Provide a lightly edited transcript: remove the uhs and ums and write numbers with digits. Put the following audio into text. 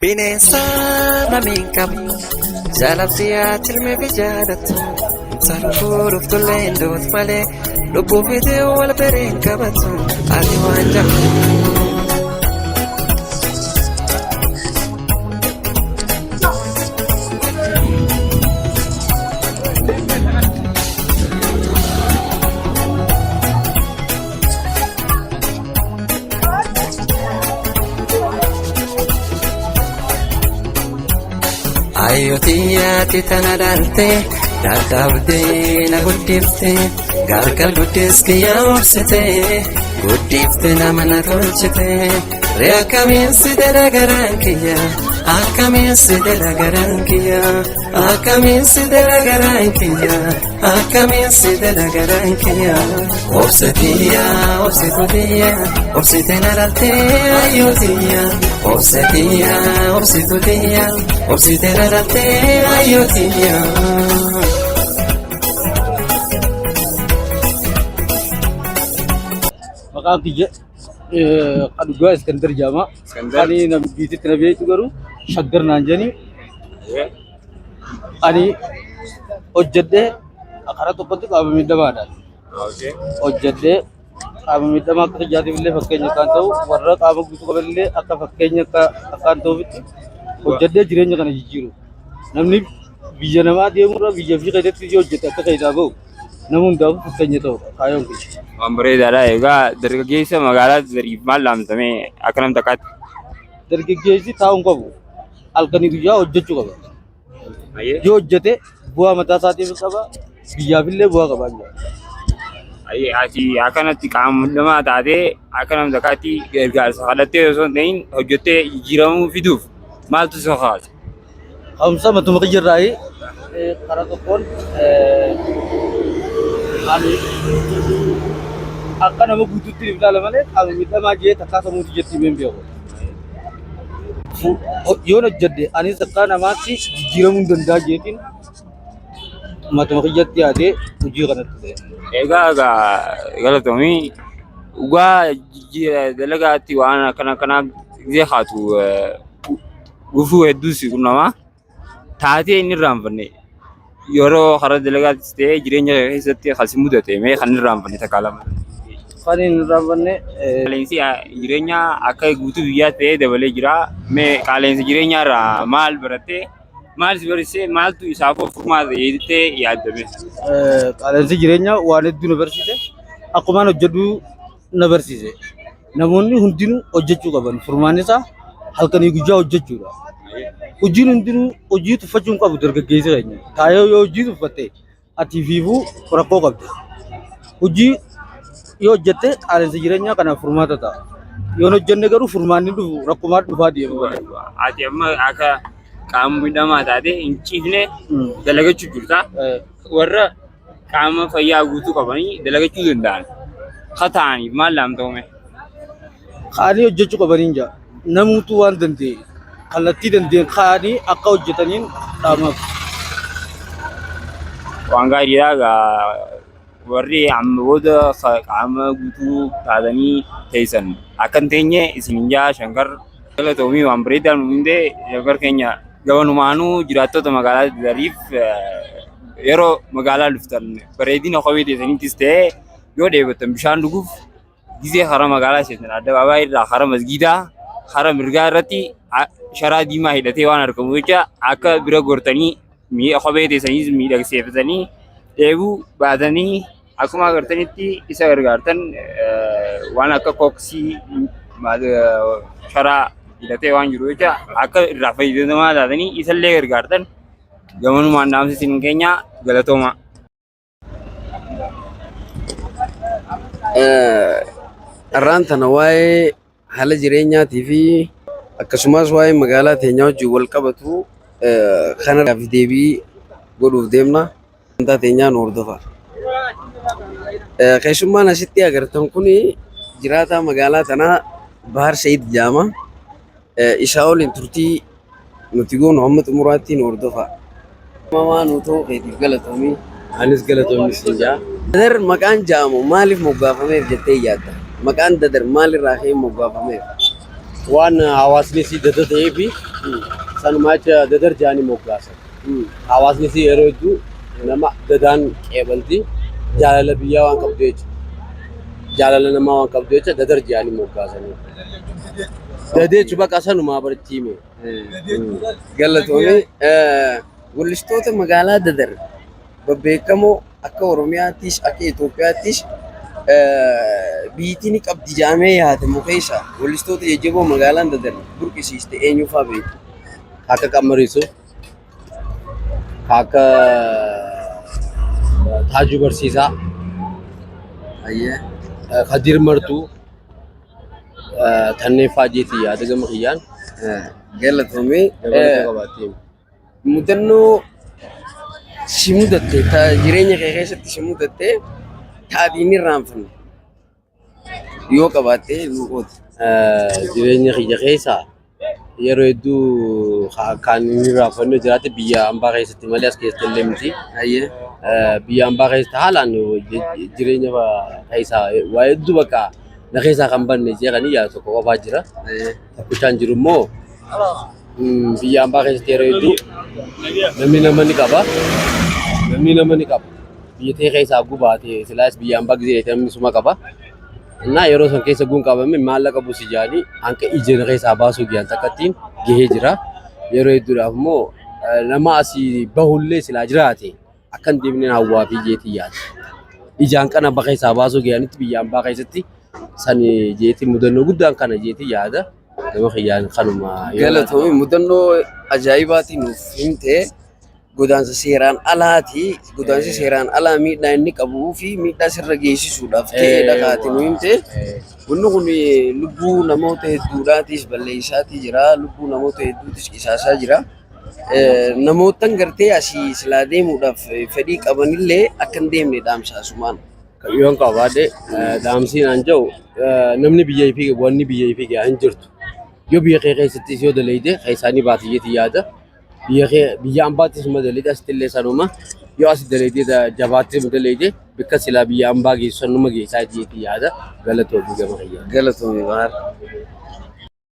Bineensa namiin qabu jaalabsi tilmee fi jaalattu sarfuudhuuf tolleen doot malee lubbuu fitee wal bereen qabatu ati waan jabdu. Ayootiyyaati tana dhaaltee dadhaabdee na guddifte gargar guddiski yaa obsitee guddifte nama na tolchite ree akkamiin si dalagaraan kiyya akkamiin si dalagaraan kiyya akkamiin si dalagaraan kiyya akkamiin si dalagaraan kiyya obsitiyya obsitutiyya obsite na dhaaltee ayootiyya obsitiyya obsitutiyya obsite na dhaaltee ayootiyya. Maqaan kiyya kan dhugaa Iskandar Jaamaa. Ani biititti na beektu garuu shaggar naan jedhani. Ani hojjedhee karaa tokkotti qaama miidhamaadhaan. Hojjedhee qaama miidhamaa akka tajaajila illee fakkeenya kan ta'u warra qaama guutuu qaban illee akka fakkeenya akkaan ta'utti hojjedhee jireenya kana jijjiiru. Namni biyya namaa deemurra biyya fi keessatti hojjete akka keessaa bahu nama hundaaf fakkeenya ta'udha kaayoon kun. Waan bareedaadha. Egaa dargaggeessa magaalaa Zariif maal laamtamee akka nam takkaatti? Dargaggeessi taa'uun qabu halkanii guyyaa hojjechuu qaba. Yoo hojjete bu'aa mataa isaatiif qaba biyyaaf illee bu'aa qaba. Ati akkanatti qaama miidhamaa taatee akka nam takkaatti gargaarsa kadhattee osoo hin ta'in hojjettee jijjiiramuu fiduuf maaltu si kakaasa? Ka'umsa matuma qiyyaarraa karaa tokkoon ani akka nama guutuutti ilaala malee qaama miidhamaa jee takkaa samuuti jetti himeen beeku. Yoon hojjedhe anis akka namaatti jijjiiramuu hin danda'a jeetiin matuma qiyyaatti yaadee hojii kanatti ta'e. Egaa galatoomii dhugaa dalagaatti waan akkanaaf gisee haatu gufuu hedduus quunnamaa taatee inni irraanfanne yeroo karaa dalagaattis ta'ee jireenya keessatti kasi mudate mee kan irraanfanne takkaa lama. Kan inni irraanfanne qaaleensi jireenya akka guutuu biyyaa ta'ee dabalee jira. Mee qaaleensi jireenyaa irraa maal barattee maal si barsiisee maaltu isaaf furmaata jettee yaaddame? Qaaleensi jireenyaa waan hedduu na barsiise akkumaan hojjedhu na barsiise. Namoonni hundinuu hojjechuu qaban furmaanni isaa halkanii guyyaa hojjechuudha. Hojiin hundinuu hojii tuffachuu hin qabu dargaggeessi keenya. Taayoo yoo hojii tuffatte ati fiifuu rakkoo qabda. Hojii yoo hojjette qaaleensi jireenyaa kanaaf furmaata ta'a. Yoo hojjenne garuu furmaanni dhufu rakkumaan dhufaa deema. Ati amma akka qaama miidhamaa taatee hin ciifne dalagachuu jirta. Warra qaama fayyaa guutuu qabanii dalagachuu danda'an haa ta'aniif maal laamta'ume? Kaanii hojjechuu qabaniin jira. Namuutu waan danda'e kallattii danda'een kaanii akka hojjetaniin dhaamaaf. Waan gaariidha. Warri amma booda qaama guutuu taatanii teessan akka hin teenye isin jaa shankar galatoomii waan bareedaan hundee shankar keenya gabanumaanuu jiraattota magaalaa Zariif yeroo magaalaa dhuftan bareedina kophee teessaniittis ta'ee yoo dheebotan bishaan dhuguuf gisee karaa magaalaa seenan addabaabaay irraa karaa masgiidaa karaa mirgaa irratti sharaa diimaa hidhatee waan argamu jecha akka bira gortanii kophee teessaniis miidhagseeffatanii dheebuu baatanii akkuma agartanitti isa gargaartan waan akka kooksii sharaa hidhatee waan jiru jecha akka irraa fayyadamaa taatanii isallee gargaartan gamanumaan dhaamsisin keenya galatooma. Irraan tana waa'ee haala jireenyaatii fi akkasumas waa'ee magaalaa teenyaa wajjin wal qabatu kanarraaf deebii godhuuf deemna. Wanta teenyaan hordofa. Keessummaan asitti agartan kun jiraataa magaalaa tanaa Bahar Said jedhama. Isaa waliin turtii nuti goonu hamma xumuraatti nu hordofa. Mamaa nuutoo keetiif galatoomii. Anis galatoomii siin jaa. Dadar maqaan jedhamu maaliif moggaafameef jettee yaadda? Maqaan dadar maalirraa ka'ee moggaafameef? waan hawaasni si dada ta'ee fi sanumaacha dadar jaanii moggaasan. Hawaasni si yeroo hedduu nama dadaan qeebalti jaalala biyyaa waan qabdu jechuudha. Jaalala namaa waan qabdu jecha dadar jaanii moggaasan. Dadee cubaqa sanumaa barchiime. Galatoomee weellistoota magaalaa Dadar babbeekamoo akka Oromiyaattis akka Itoophiyaattis biyyi ni qabdi jaamee yaadamu keessa weellistoota jajjaboo magaalaan Dadar burqisiiste eenyu fa'aa beektu? Akka Qammariisoo, akka Taajuu Barsiisaa, Kadir Martuu, kanneen fa'aa jeetii yaada gama kiyyaan. Galatoomee mudannoo si mudatte jireenya kee keessatti si mudatte taadhiin irraanfanne yoo qabaatte luqooti. Jireenya kiyya keessaa yeroo hedduu kan inni irraanfannu jiraate biyya hambaa keessatti malee as keessatti illee miti. Biyya hambaa keessatti haalaan jireenya keessaa waa hedduu bakka na keessaa kan banne jedhanii yaada tokko qofaa jira. Tokkichaan jiru immoo biyya hambaa keessatti yeroo hedduu namni nama ni qaba. Namni nama ni qaba. Biyya ta'e keessaa gubaate silaas biyya hambaa gisee namni suma qaba. Naa yeroo san keessa guun qabame maallaqa buusi jaanii hanqa ijeen keessaa baasuu giyaan takkattiin gahee jira. Yeroo hedduudhaaf immoo nama asii bahullee silaa jiraate akkan deemneen hawwaa fi jeetii yaada. Ijaan kana bakka keessaa baasuu giyaanitti biyya hambaa keessatti san jeetii mudannoo guddaan kana jeetii yaada. Nama kiyyaan kanuma. Galatoomee mudannoo ajaa'ibaatiin nuuf himte godaansa seeraan alaati. Godaansi seeraan alaa miidhaa inni qabuu fi miidhaa sirra geessisuudhaaf ta'edha kaati nu himte. Wanni kun lubbuu namoota hedduudhaatis balleessaatii jira. Lubbuu namoota hedduutis qisaasaa jira. Namootan gartee asii silaa deemuudhaaf fedhii qabanillee akka hin deemne dhaamsaasumaan. Yoon qabaadhe dhaamsiin an jedhu namni biyya ifii wanni biyya ifii hin jirtu. Yoo biyya kee keessattis yoo daleeyde keessaanii baatiyyeetii yaada. Biyya hambaattis madaleeyde asitti illee sanuma yoo as daleeyde jabaattis madaleeyde bakka silaa biyya hambaa geessu sanuma geessaa jeetii yaada. Galatoomii gama kiyyaa. Galatoomii baara.